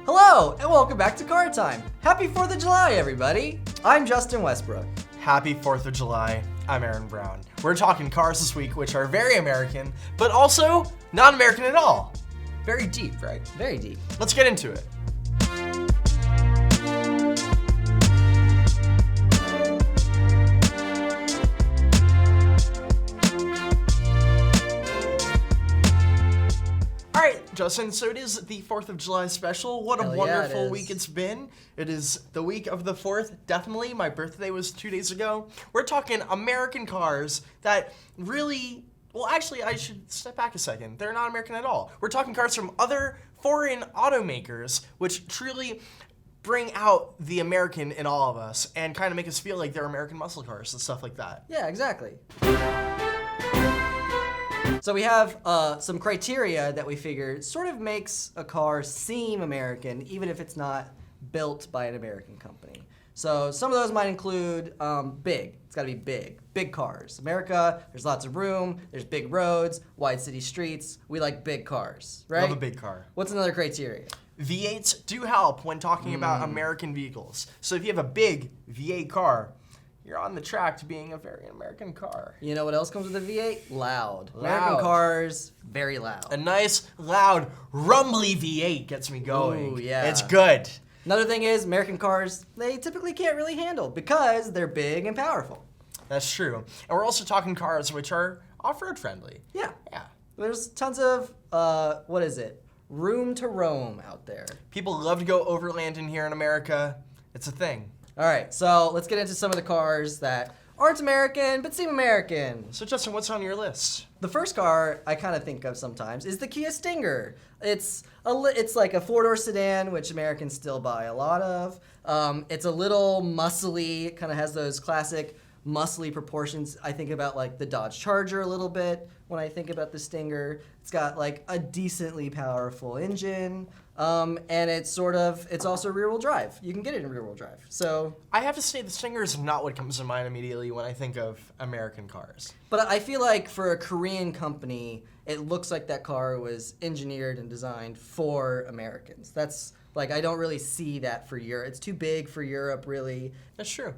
Hello, and welcome back to Car Time. Happy 4th of July, everybody. I'm Justin Westbrook. Happy 4th of July. I'm Aaron Brown. We're talking cars this week, which are very American, but also not American at all. Very deep, right? Very deep. Let's get into it. All right, Justin, so it is the 4th of July special. What a Hell yeah, wonderful it week is. it's been. It is the week of the 4th, definitely. My birthday was 2 days ago. We're talking American cars that really, well, actually, I should step back a second. They're not American at all. We're talking cars from other foreign automakers, which truly bring out the American in all of us and kind of make us feel like they're American muscle cars and stuff like that. Yeah, exactly. So we have some criteria that we figured sort of makes a car seem American, even if it's not built by an American company. So some of those might include big. It's got to be big. Big cars. America, there's lots of room. There's big roads, wide city streets. We like big cars, right? Love a big car. What's another criteria? V8s do help when talking about American vehicles. So if you have a big V8 car, you're on the track to being a very American car. You know what else comes with a V8? Loud. Loud. American cars, very loud. A nice, loud, rumbly V8 gets me going. Ooh, yeah. It's good. Another thing is American cars, they typically can't really handle because they're big and powerful. That's true. And we're also talking cars which are off-road friendly. Yeah. Yeah. There's tons of, room to roam out there. People love to go overland in here in America. It's a thing. All right, so let's get into some of the cars that aren't American but seem American. So Justin, what's on your list? The first car I kind of think of sometimes is the Kia Stinger. It's like a four-door sedan, which Americans still buy a lot of. It's a little muscly. It kind of has those classic muscly proportions. I think about like the Dodge Charger a little bit when I think about the Stinger. It's got like a decently powerful engine. And it's also rear-wheel drive. You can get it in rear-wheel drive. So I have to say the Stinger is not what comes to mind immediately when I think of American cars. But I feel like for a Korean company, it looks like that car was engineered and designed for Americans. That's like, I don't really see that for Europe. It's too big for Europe, really. That's true.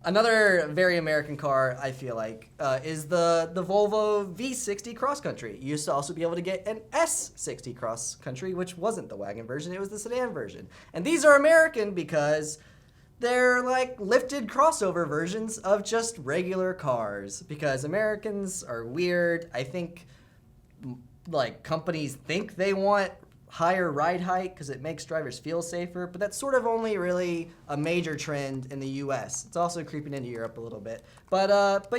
Another very American car, I feel like, is the Volvo V60 Cross Country. You used to also be able to get an S60 Cross Country, which wasn't the wagon version, it was the sedan version. And these are American because they're like lifted crossover versions of just regular cars. Because Americans are weird. I think like companies think they want higher ride height because it makes drivers feel safer, but that's sort of only really a major trend in the US. It's also creeping into Europe a little bit. But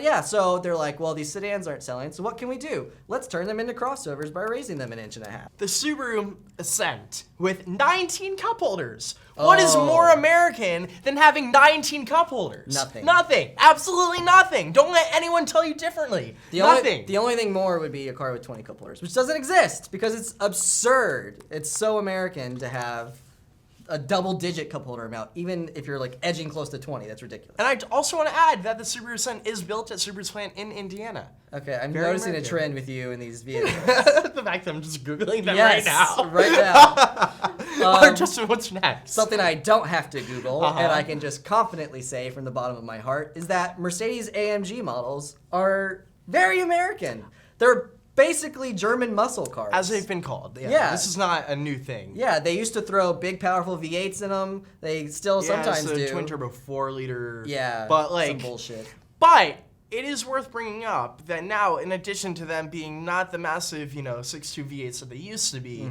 yeah, so they're like, well, these sedans aren't selling, so what can we do? Let's turn them into crossovers by raising them 1.5 inches. The Subaru Ascent with 19 cup holders. What is more American than having 19 cup holders? Nothing. Nothing. Absolutely nothing. Don't let anyone tell you differently. Nothing. The only thing more would be a car with 20 cup holders, which doesn't exist because it's absurd. It's so American to have a double-digit cup holder amount, even if you're like edging close to 20. That's ridiculous. And I also want to add that the Subaru Ascent is built at Subaru's plant in Indiana. Okay, I'm Very noticing American. a trend with you in these vehicles. The fact that I'm just Googling them Yes, right now. right now. Justin, what's next? Something I don't have to Google, and I can just confidently say from the bottom of my heart, is that Mercedes AMG models are very American. They're basically German muscle cars. As they've been called. Yeah. This is not a new thing. Yeah, they used to throw big, powerful V8s in them. They still sometimes so do. twin turbo 4-liter. Yeah, But like some bullshit. But it is worth bringing up that now, in addition to them being not the massive, 6.2 V8s that they used to be,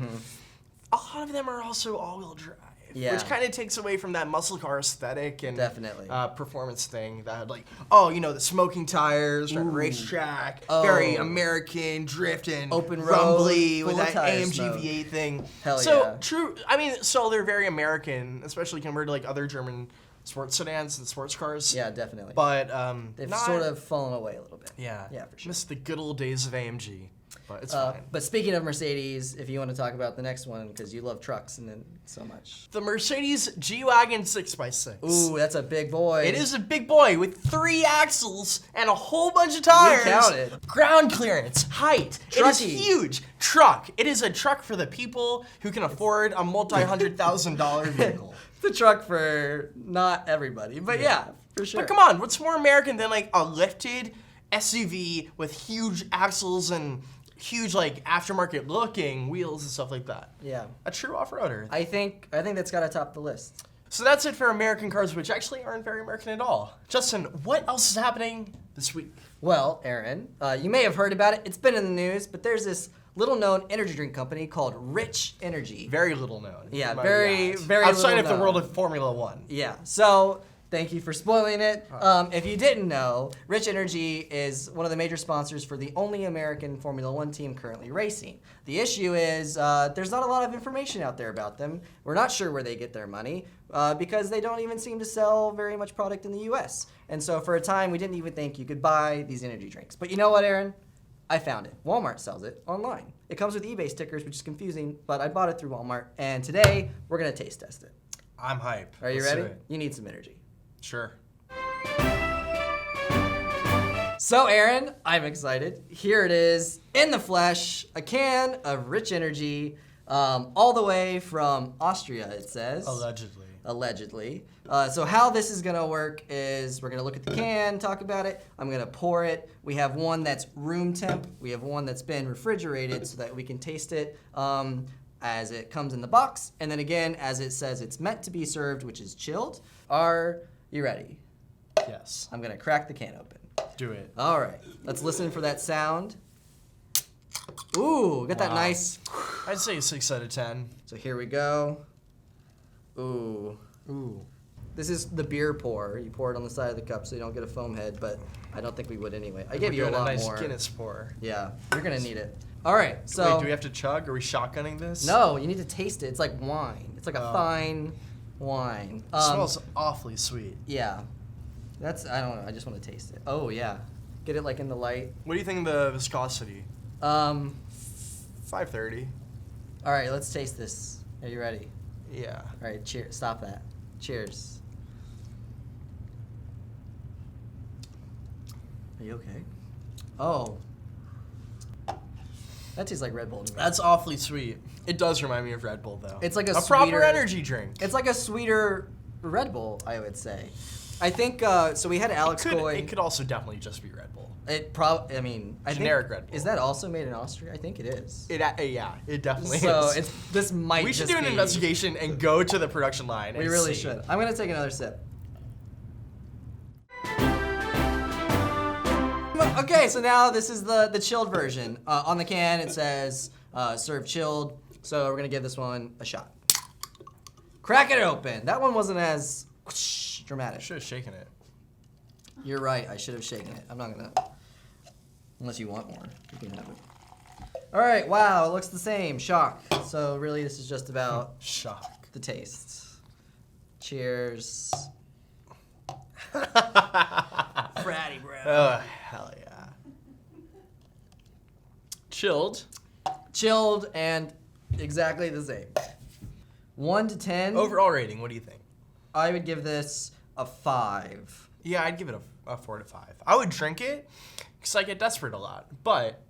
a lot of them are also all-wheel drive. Yeah. Which kind of takes away from that muscle car aesthetic and Definitely. Performance thing that the smoking tires, racetrack, very American, drifting, Open road, rumbly full with of that tire AMG smoke. V8 thing. Hell so yeah. true. So they're very American, especially compared to like other German sports sedans and sports cars. Yeah, definitely. But They've not, sort of fallen away a little bit. yeah, Yeah, for sure. Missed the good old days of AMG. but it's fine. But speaking of Mercedes, if you want to talk about the next one, because you love trucks and then so much. The Mercedes G-Wagon 6x6. Ooh, that's a big boy. It is a big boy with 3 axles and a whole bunch of tires. We counted. Ground clearance, height. It is Trucky. huge. Truck. It is a truck for the people who can afford a multi-$100,000 vehicle. It's a truck for not everybody, but yeah, for sure. But come on, what's more American than like a lifted SUV with huge axles and huge like aftermarket looking wheels and stuff like that? Yeah. A true off-roader. I think that's got to top the list. So that's it for American cars, which actually aren't very American at all. Justin, what else is happening this week? Well, Aaron, you may have heard about it. It's been in the news, but there's this little-known energy drink company called Rich Energy. Very little known. Yeah, might very, add. very outside little of the known. world of Formula One. Yeah. So thank you for spoiling it. If you didn't know, Rich Energy is one of the major sponsors for the only American Formula One team currently racing. The issue is there's not a lot of information out there about them. We're not sure where they get their money because they don't even seem to sell very much product in the U.S. And so for a time, we didn't even think you could buy these energy drinks. But you know what, Aaron? I found it. Walmart sells it online. It comes with eBay stickers, which is confusing, but I bought it through Walmart. And today, we're going to taste test it. I'm hype. Are you Let's do ready? it. You need some energy. Sure. So, Aaron, I'm excited. Here it is, in the flesh, a can of Rich Energy, all the way from Austria, it says. Allegedly. So how this is gonna work is we're gonna look at the can, talk about it. I'm gonna pour it. We have one that's room temp. We have one that's been refrigerated so that we can taste it as it comes in the box. And then again, as it says it's meant to be served, which is chilled. Are you ready? Yes. I'm gonna crack the can open. Do it. All right, let's listen for that sound. Ooh, got that Wow. nice. I'd say 6 out of 10. So here we go. Ooh. Ooh. This is the beer pour. You pour it on the side of the cup so you don't get a foam head, but I don't think we would anyway. I gave you a We're doing lot nice more. Guinness pour. Yeah, you're gonna need it. All right, so. Wait, do we have to chug? Are we shotgunning this? No, you need to taste it. It's like wine. It's like a Oh. fine wine. It smells awfully sweet. Yeah. I don't know. I just want to taste it. Oh yeah. Get it like in the light. What do you think of the viscosity? 530. All right, let's taste this. Are you ready? Yeah. All right, cheers. Stop that. Cheers. Are you okay? Oh. That tastes like Red Bull to me. That's awfully sweet. It does remind me of Red Bull, though. It's like a proper sweeter- energy drink. It's like a sweeter Red Bull, I would say. I think, so we had Alex Coy. It could also definitely just be Red Bull. I think, Generic Red Bull. Is that also made in Austria? I think it is. Yeah, it definitely So is. this might We should just do an be- investigation and go to the production line. We and really see. should. I'm gonna take another sip. Okay, so now this is the chilled version. On the can it says serve chilled, so we're gonna give this one a shot. Crack it open. That one wasn't as dramatic. I should have shaken it. You're right, I should have shaken it. I'm not gonna, unless you want more, you can have it. All right, wow, it looks the same, shock. So really this is just about Shock. the taste. Cheers. Fratty, bro. Oh, hell yeah. Chilled. Chilled and exactly the same. 1 to 10. Overall rating, what do you think? I would give this a 5. Yeah, I'd give it a 4 to 5. I would drink it because I get desperate a lot. But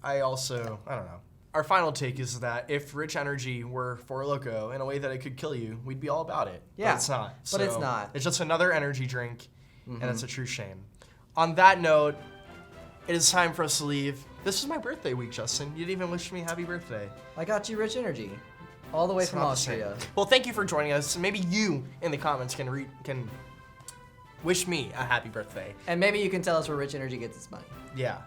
I don't know. Our final take is that if Rich Energy were Four Loko in a way that it could kill you, we'd be all about it. Yeah, But it's not. but it's not. It's just another energy drink, and it's a true shame. On that note, it is time for us to leave. This is my birthday week, Justin. You didn't even wish me happy birthday. I got you Rich Energy. All the way It's from not the same. Austria. Well, thank you for joining us. Maybe you in the comments can wish me a happy birthday. And maybe you can tell us where Rich Energy gets its money. Yeah.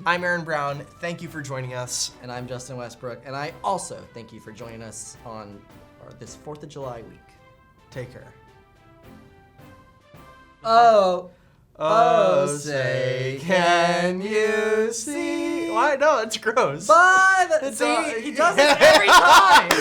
I'm Aaron Brown. Thank you for joining us. And I'm Justin Westbrook. And I also thank you for joining us on this 4th of July week. Take care. Oh, say, can you see? Why? No, it's gross. Bye! It's See, all- he does it every time!